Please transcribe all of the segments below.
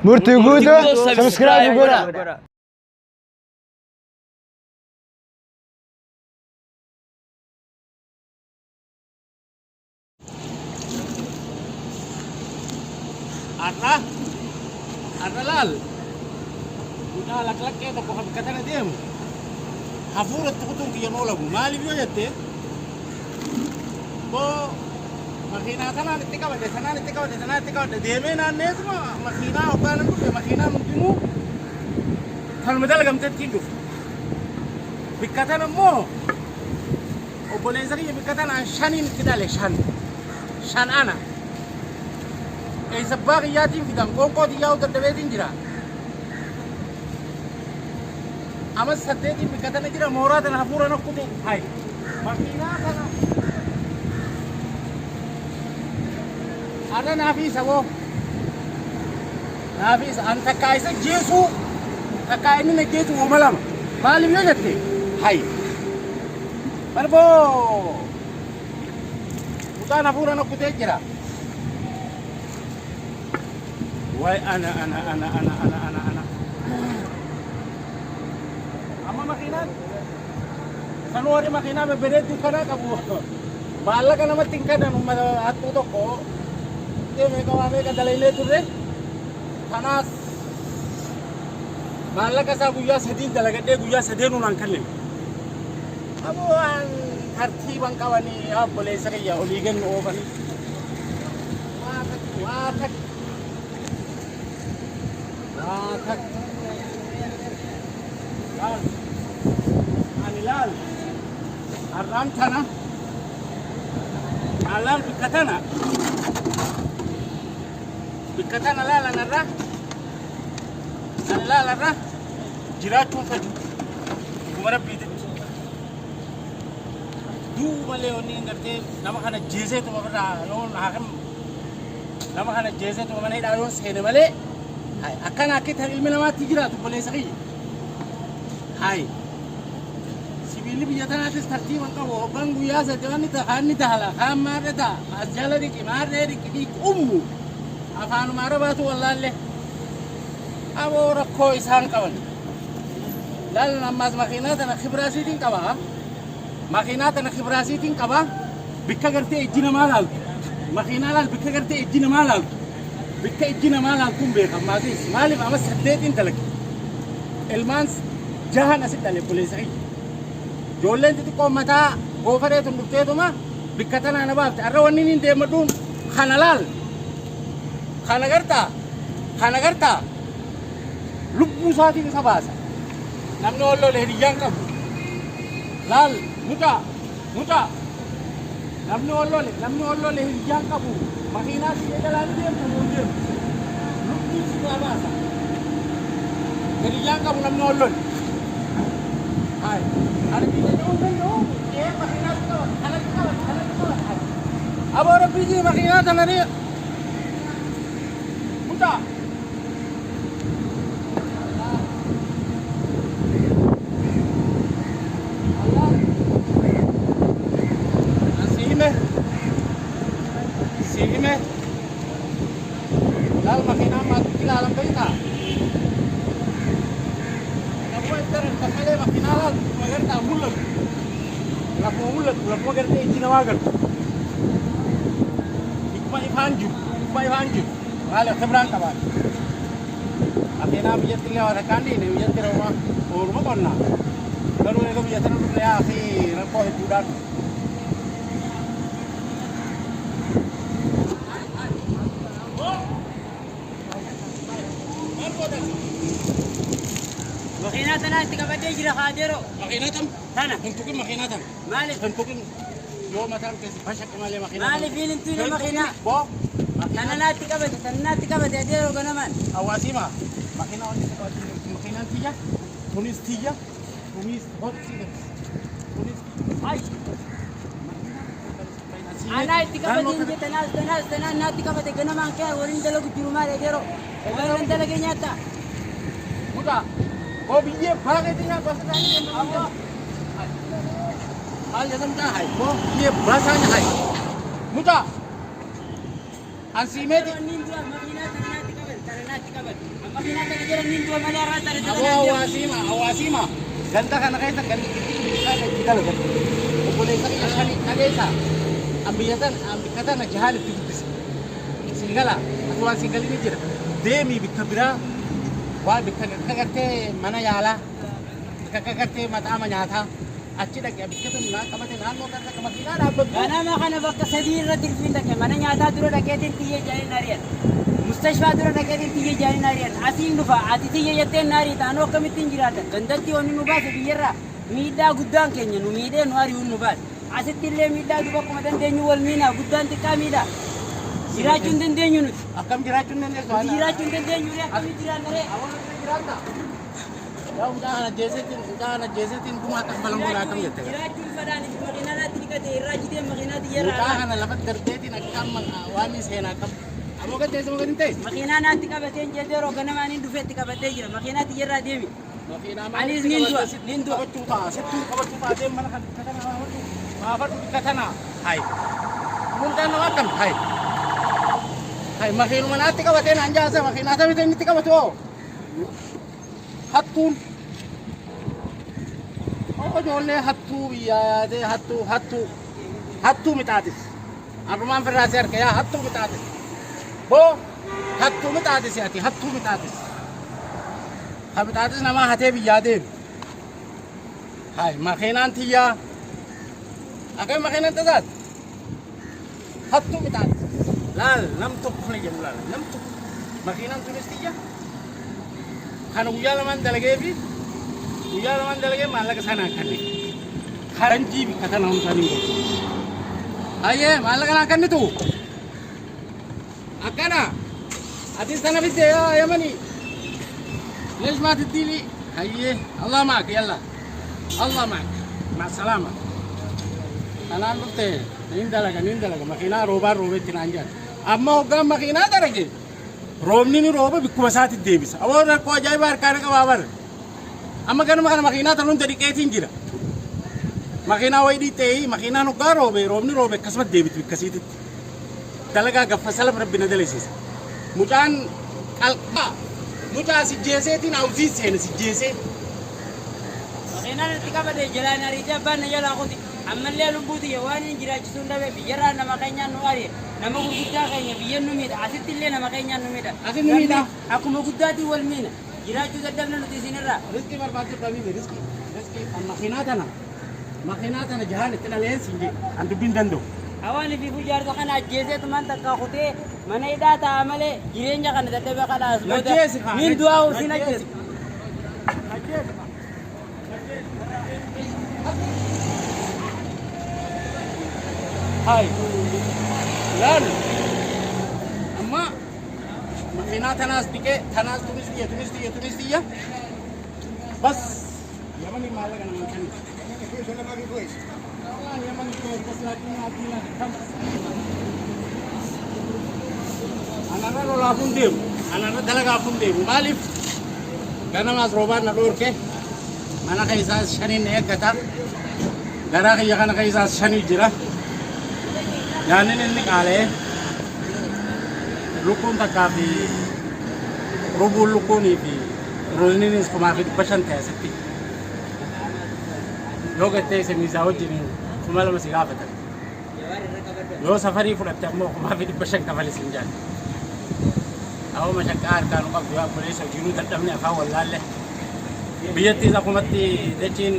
Murtii guutuu subscribe godhaa. Arra laal. Udah lak-lak kayak toko kata dia. Hafurat tukutung kiyan ola bu. Mali biyo yatte. Bo makina sana tika wade sana tika wade deme na ne semua makina obanan bu makina mungkimu. Kan medal gamtet kindu. Bikatan mo. O boleh sari bikatan shanin kidale shan ana. Sabak yatim kita kongko dia udah dewetin jira. Amat satetin bikatan jira mora dan hapura nak kutu. Hai, makina kana. Ada nafis aku. Nafis anta kaisa Jesu. Kakak ini nak Jesu malam. Malam ni jatuh. Hai. Berbo. Bukan hapura nak kutu jira. Why ana. Ama makinan. Sanuari makina bebedet tu kana kabu. Bala kana matingkan anu atu toko. Dia mereka ame ka dalile tu re. Tanas. Bala ka sabu ya sedin dalaga de guya sedenu nangkalim. Abuan tertibang kawani ya boleh sari ya oligen ovani. Watak. Lal, anilal, alam thana, alam bikatana lala narra, anilal narra, jiratu faju, kumara bide, du maleoni ngarte, nama kana jeze tu mabra, non hakam, nama kana jeze tu mana idalon sene male. Hai, akan akit hari ilmu nama tiga tu boleh sekali. Hai, sibili biasa nanti starti mangkau bang buaya saja ni tak halah, kamar dah, asjala di kamar di ummu. Afan mara batu wallah le. Abo rakko isan kawan. Lalu namaz makina tanah khibrasi ting kawa. Makina tanah khibrasi ting kawa. Bikka gerte ejina malal. Makina lal bikka gerte ejina malal. Bikka ejina malal kumbe kamazis. Malif amas sadetin talak. Elmans jahan asit dale polis ay. Jolen titi ko mata gofare tu nukte tu ma bikka tanah nabab. Arrawani ni demadun khanalal. Khanagarta. Lubbu saati ke sabasa. Namno ollo lehriyang kabu. Lal muka. Namno ollo lehriyang kabu. Makina si jalan dia mundur. Lubbu sabasa. Lehriyang kabu namno ollo. Hai. Ada kita dong. Makina tu. Anak kita. Abo orang biji makina tanari. Muka. Sige lal makina mat kilalang kita kamu enter kasale makina lal magarta mulut lapo gerte ijina wagar ikma ifanju wala khibran kabar makina bijat kila wala kandi ne bijat roma orma konna lalu ne bijat nu ya akhi rako hidudan Makinatan tiga bade jira khadero. Makinatam? Sana. Hentukin makinatan. Mali. Hentukin yo matam ke pasyak kemali makinatan. Mali filin tu na makina. Bo. Sana tiga bade adero ganaman. Awasi ma. Makina on makinan tiga. Tunis tiga. Tunis hot tiga. Tunis. Ay. Anai tiga bade inje tanas na tiga bade ganaman ke orin dalo juru mare adero. Egalan dalage nyata. Muka. Kau biji bagai tinggal bahasa tadi. Hal yang sama hai. Kau biji bahasanya hai. Muka. Ansime ninja makina tanah tiga Makina ka jalan nindu malara tare awasima. Ganda ka na kayo sa ganito. Kita lo ganito. Boleh sa kanya shani kagesa. Ambikatan na jahal tibis. Singala, atuan singal ini jira. Demi bikabira. Wa bikagate mana yala. Bikagate mata amanyata. Achi dak bikatan na kamate na mo kata kamakina na abad. Kana makana bakka sadira tilfinda ke mana nyata duro daketin tiye jani nariyan. Mustashfa duro daketin tiye jani nariyan. Asin dufa atitiye yaten nari tano kamitin jirata. Gandatti oni nubase biyera. Mida guddaan keenya nu miidhee nu ari'uun nu baase. Asitti illee miidhaa duuba akkuma dandeenyu wal miinaa guddaan xiqqaa miidhaa. Jiraachuu hin dandeenyu nuti. Akkam jiraachuu hin dandeessu? Jiraachuu hin dandeenyu akkamitti jiraanna ree? Yaa udaana jeesetiin dhuma akka balan golaa akkam jette? Jiraachuun fadhaan itti makiinaadhaatti dhiqate irraa jitee makiinaatti yerraa. Mucaa kana lafa darbeetiin akkam waan seenaa qabu. Ammoo gaddeessa moo gadi hin ta'e? Makiinaa naatti qabatee hin jedhee yeroo ganamaan hin dhufeetti qabatee jira. Makiinaatti yerraa deemi. Anis nindu. Sittu qabachuu taatee mana kan katana maafadhu katana. Hai. Mundaan nama akkam? Hai. Hai makiinuma naatti qabatee naan jaasa makiinaa tamitee inni itti qabatu hoo? Hattuun. Ijoollee hattuu biyyaa yaadee hattuu mitaatis. Arrumaan firraasee harka yaa hattuu mitaatis. Hoo hattuu mitaatis ati hattuu mitaatis. Habitaatis nama hatee biyyaa deemu. Hai makiinaan tiyyaa. Akkam makiinaan tasaati. Hattuu mitaatis. Laal nam tokko kana jedhu laal nam tokko. Makiinaan tunis tiyya. Kana guyyaa lamaan dalagee fi guyyaa lamaan dalagee maallaqa sanaa kanne. Karanjii bikka kana humsanii godhu. Hayyee maallaqa naa kannitu. Akkana. Ati sana bittee yaa yamanii. ليش ما تدي لي؟ هيه الله معك يلا الله معك مع السلامة. أنا قلت نين دلقة ماكينة روبة تنانجان. أما هو قام ماكينة درجة. روبني روبة بكوسات الديبس. أول ركوا جاي بار كارك بابر. أما كانوا ماكينة تلون تريكين جرا. ماكينة ويدي تي ماكينة نقار روبني روبة كسبت ديبت بكسيت. دلقة كفصل بربنا دلسيس. مجان القا. Mucaa si jeeseetiin hawwii seena si jeesee. Makiinaan itti qabatee jalaan ariitee abbaan na jalaa kuti. Ammallee lubbuuti waan hin jiraachisuu hin dhabe biyyarraa nama keenyaan nu ari'e. Nama gurguddaa keenya biyyeen nu miidha. Asitti illee nama keenyaan nu miidha. Asitti nu miidha. Akkuma guddaatiin wal miina. Jiraachuu dadhabna nuti isinirraa. Riskii barbaachuu dhabiime riskii. Makiinaa tana jahaan itti dhaleensi hin jedhu. An dubbiin danda'u. Hawaasni fi fujaarsa kana ajjeeseetu man takka kutee mana hidhaa ta'a malee jireenya kana dadhabee kadhaas booda min du'aa usin ajjeesu. Hai, lalu, amma makiinaa tanaas dhiqee tanaas tunis xiyya. Bas, yamani maallaqa namaan kennu. Anarra lolaafuun deemu, anarra dalagaafuun deemu. Maaliif ganamaas roobaan na dhoorke mana keessaas shaniin na eeggata. Garaa kiyya kana keessaas shanii jira. Yaannin inni qaalee lukkuun takkaa fi rubuun lukkuunii fi roolniinis kumaa fi 500 ta'e asitti. Yoo gattee isa miisaa wajjin 2,000 si gaafatan. Yoo safarii fudhatte ammoo 500 kafale siin jaalli. Awwa mashaqaa harkaan qabdu yaa obboleessa hojiinuu dadhabne afaan wallaalle. Biyyattiis akkumatti dachiin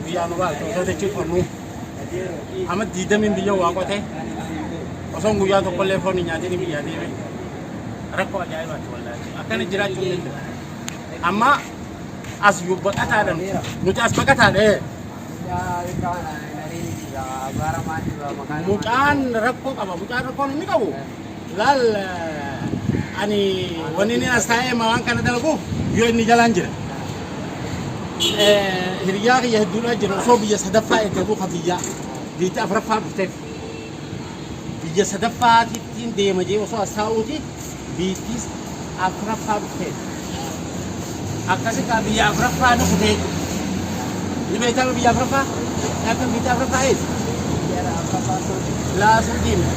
biyyaa nu baaltu osoo dachiin fonnuu. Amma 20 biyya waa qote osoo guyyaa tokkollee foon hin nyaatiin biyyaa deeme. Rakkoo ajaa'ibaati wallaalle. Akkana jiraachuu hin danda'u. Amma as baqataadhaan nuti as baqataadha. Mucaan rakkoo qaba. Mucaan rakkoon inni qabu laal ani wanni inni as taa'ee waan kana dalaguuf yoo inni jalaan jira. Hiriyaa kiyya hedduudhaa jira osoo biyya sadaffaa eeggatuu kan biyyaa biitti afuraffaa dhufteef biyya sadaffaatittiin deema jee osoo as taa'uuti biittis afuraffaa dhufteef akkasitti biyya afuraffaa dhufutee ni beekama biyya afuraffaa akkam biyya afuraffaa eessa laasuu diina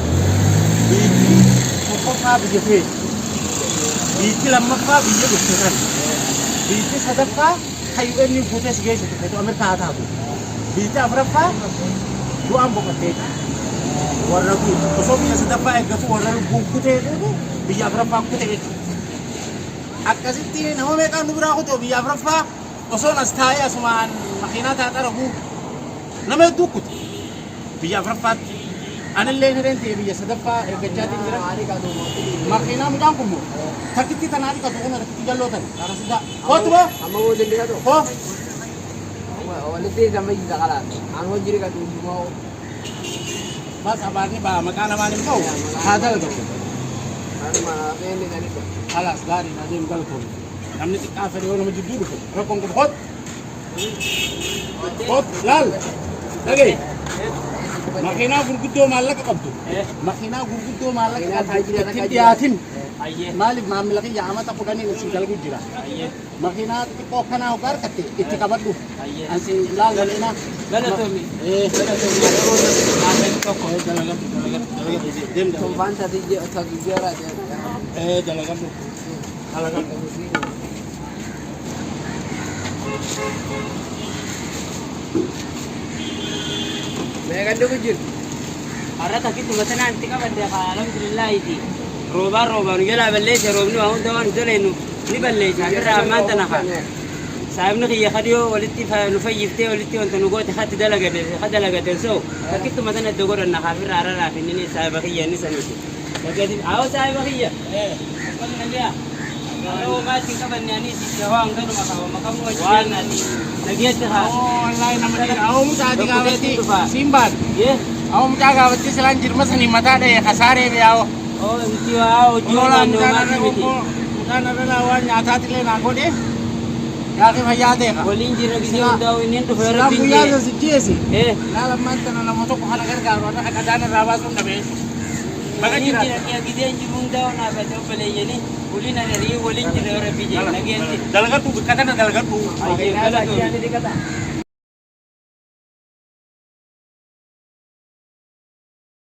biitti tokkoffaa biyya tu'e Biitti lammaffaa biyya dhuftan. Biitti sadaffaa hayyuu inni fuutee si geessu tuffeetu Ameerikaa haa taatu. Biitti afuraffaa du'aan boqottee. Warra kun osoo biyya sadaffaa eeggatu warra lubbuun kutee biyya afuraffaa kutee jechuudha. Akkasitti nama meeqaan nu biraa kutee biyya afuraffaa osoon as taa'ee asumaan makiinaa taa'aa rafu nama hedduu kute. Biyya afuraffaatti anillee hireen ta'e biyya sadaffaa eeggachaatiin jira. Makiinaa midhaan kun takkitti tanaa dhiqatu kun takkitti jallootan. Akkasitti kootu boo. Amma waliin dhiqatu. Koo. Walitti sama isa kalaan. An hojii dhiqatu immoo. Mas abaarni baa maqaa namaan hin ta'u haa dalagamu. Anuma meelli ganito. Halas gaarii na deemu galatoon. Namni xiqqaa fedhe yoo nama jidduu dhufe rakkoon kun koot. Koot laal. Dhagee. Makiinaa gurguddoo maallaqa qabdu. Makiinaa gurguddoo maallaqa qabdu ittiin dhiyaatin. Maaliif maamila kiyya amata kudhanii isin dalgu jira. Makiinaa xiqqoo kanaa hoggaa harkatte itti qabadhu. Ansi laal galeenaa. Galatoomi. Tombaan tadi jara dia. Dalagatu. Dalagatu. Mereka dulu jir. Har'a takkitti masana anti qabadde alhamdulillah iti. Roobaan jala balleessa roobni waa hunda waan ijoolleenu ni balleessa irraa ammaan tana haa. Saabni kiyya kadiyoo walitti nu fayyiftee walitti wanta nu goote hatti dalagate so takkitti masana iddoo godhanna haa firraa har'a laafinni ni saahiba kiyya ni saniti. Bagadi awoo saahiba kiyya. Akkana naliya. Yoo maatiin qabanne ani sitti waan ganuma qaba maqamuu wajjin naati. Nageetti haa. Wallahi nama dhiira. Awoo mucaati gaafatti simbaan. Yee. Awoo mucaa gaafatti silaan jirma sanii mataa dha'e kasaaree beeyaawoo. Oh, miti waa hojii naannoo maatii miti. Mucaan irra waan nyaataatilee naa godhe. Yaaqii fayyaa ta'e. Waliin jira gisee hundaa'u inni dhufe irra Silaan guyyaa isa sijjeesi. Laala ammaan tana nama tokko kana gargaaru warra dhaqataan irraa baasuun dhabee. Baga waliin jira. jira giseen jiru hundaa'u naafate obboleeyyanii waliin ari'ee waliin jira yoo rabbi jee nageetti. Dalagadhu bakka kana dalagadhu. Galatoomi.